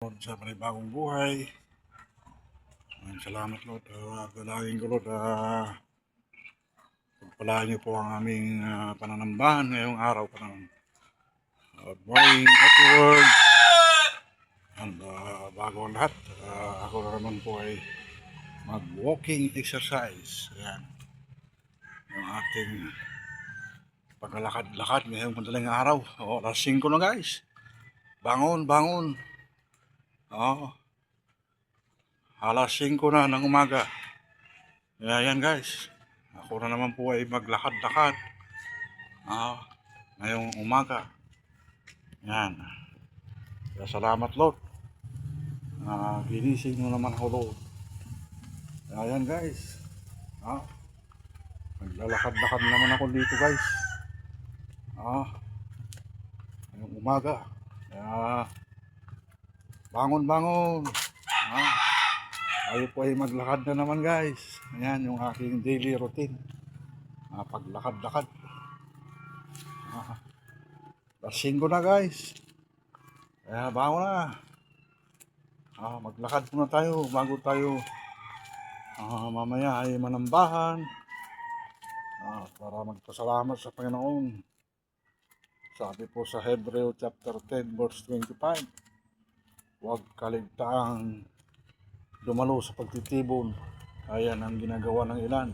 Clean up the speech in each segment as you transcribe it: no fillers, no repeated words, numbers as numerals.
Sa panibagong buhay. Salamat Lord. Dalangin ko Lord. Pagpalaan niyo po ang aming pananambahan ngayong araw pa naman. Good morning everyone. And bago ang lahat, ako na naman po ay mag-walking exercise. Ayan. Yung ating paglalakad-lakad ngayong madaling araw. Alas 5 na guys. Bangon. Alas 5 na ng umaga. Ayan guys. Ako na naman po ay maglakad-lakad. Ngayong umaga. Yan. Kaya salamat Lord. Ginising mo naman ako Lord. Ayan guys. Maglalakad-lakad naman ako dito guys. Ngayong umaga. Kaya bangon. Ayaw po ay maglakad na naman guys. Ayan yung aking daily routine. Paglakad-lakad. Alas 5 na guys. Kaya bangon na. Maglakad muna tayo bago tayo mamaya ay manambahan. Para magpasalamat sa Panginoon. Sabi po sa Hebreo chapter 10 verse 25. Huwag kaligtaang dumalo sa pagtitipon. Ayan ang ginagawa ng ilan.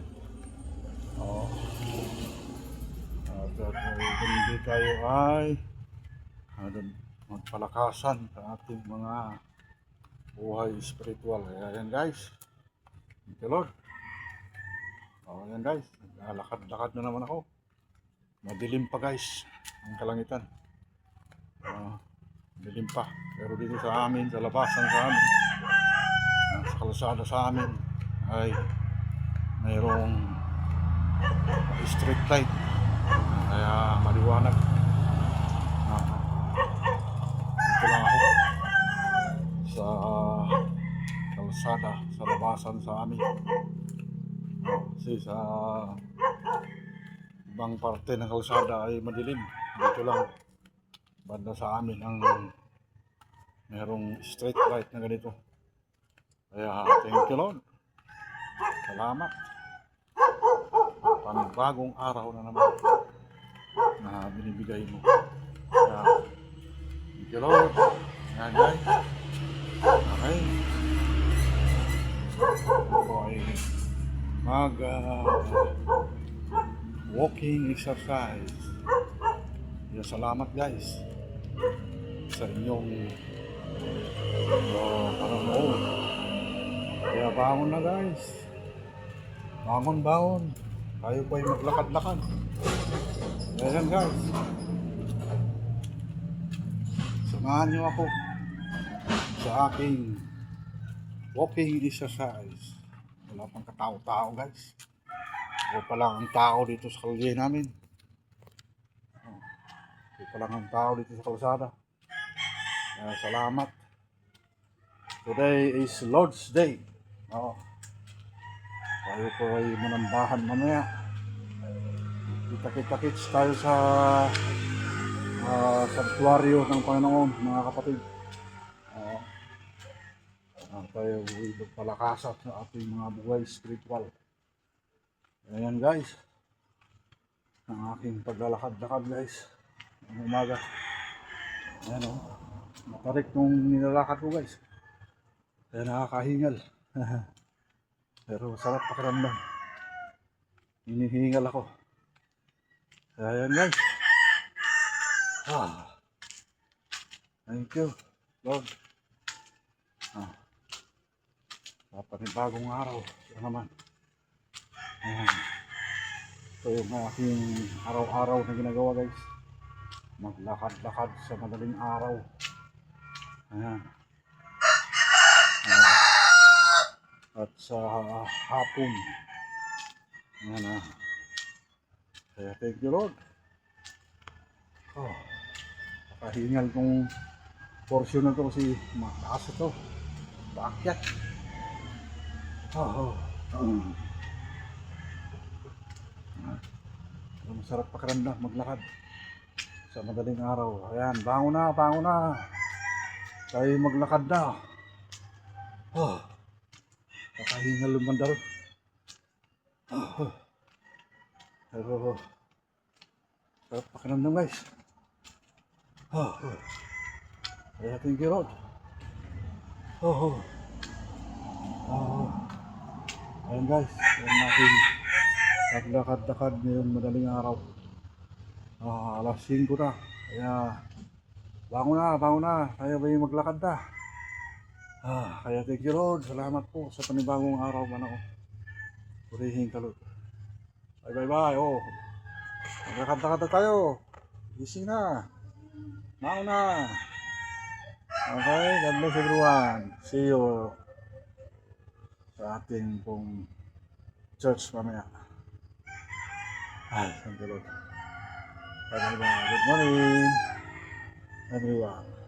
Hindi tayo ay magpalakasan sa ating mga buhay spiritual. Ayan guys. Thank you Lord. Ayan guys. Lakad-lakad na naman ako. Madilim pa guys ang kalangitan. Madilim pa. Pero dito sa amin, sa labasan sa amin, sa kalsada sa amin ay mayroong street light, kaya maliwanag. Dito lang ako sa kalsada, sa labasan sa amin. Kasi sa ibang parte ng kalsada ay madilim. Dito lang banda sa amin ang mayroong street light na ganito. Kaya thank you Lord. Salamat. Panibagong araw na naman na binibigay mo. Kaya thank you Lord. Ayan guys. Okay. Ako ay mag walking exercise. Kaya salamat guys sa inyong panonood. Kaya bangon na guys. Bangon. Tayo po ay maglakad-lakad. Ayan guys. Samahan niyo ako sa aking walking exercise. Wala pang katao-tao guys. O pa lang ang tao dito sa kalye namin. O pa lang ang tao dito sa kalsada. Kaya salamat. Today is Lord's Day. Tayo po ay manambahan mamaya. Kita-kits tayo sa sanktuaryo ng Panginoon, mga kapatid. Tayo ay magpalakasan sa ating mga buhay spiritual. Ayan guys. Ang aking paglalakad-lakad guys. Ang umaga. Ayan matarik nung nilalakad ko guys. Kaya nakakahingal. Pero sarap pakiramdam. Hinihingal ako. Kaya yan guys. Thank you Lord. Sa panibagong araw. Ito naman. Ayan. Ito yung aking araw-araw na ginagawa guys. Maglakad-lakad sa madaling araw. Ayan. At sa hapon. Ayan Kaya thank you Lord. Nakahingal tong portion na to kasi mataas ito. Paakyat. Masarap pakiramdam maglakad sa madaling araw. Ayan, bangon na. tayo maglakad na. Oh, kakahingal lumandar. Pero, sarap pakiramdam guys. Kaya ating kirot. Ayan guys, ayan natin paglakad-lakad ngayong madaling araw. Alas 5 na. Kaya, bangon na. Tayo ba yung maglakad na? Kaya thank you Lord. Salamat po sa panibagong araw man ako. Purihin ka Lord. Bye. Maglakad-lakad na tayo. Gising na. Bangon na. Okay, God bless everyone. See you sa ating pong church mamaya. Thank you Lord. Bye. Good morning, everyone.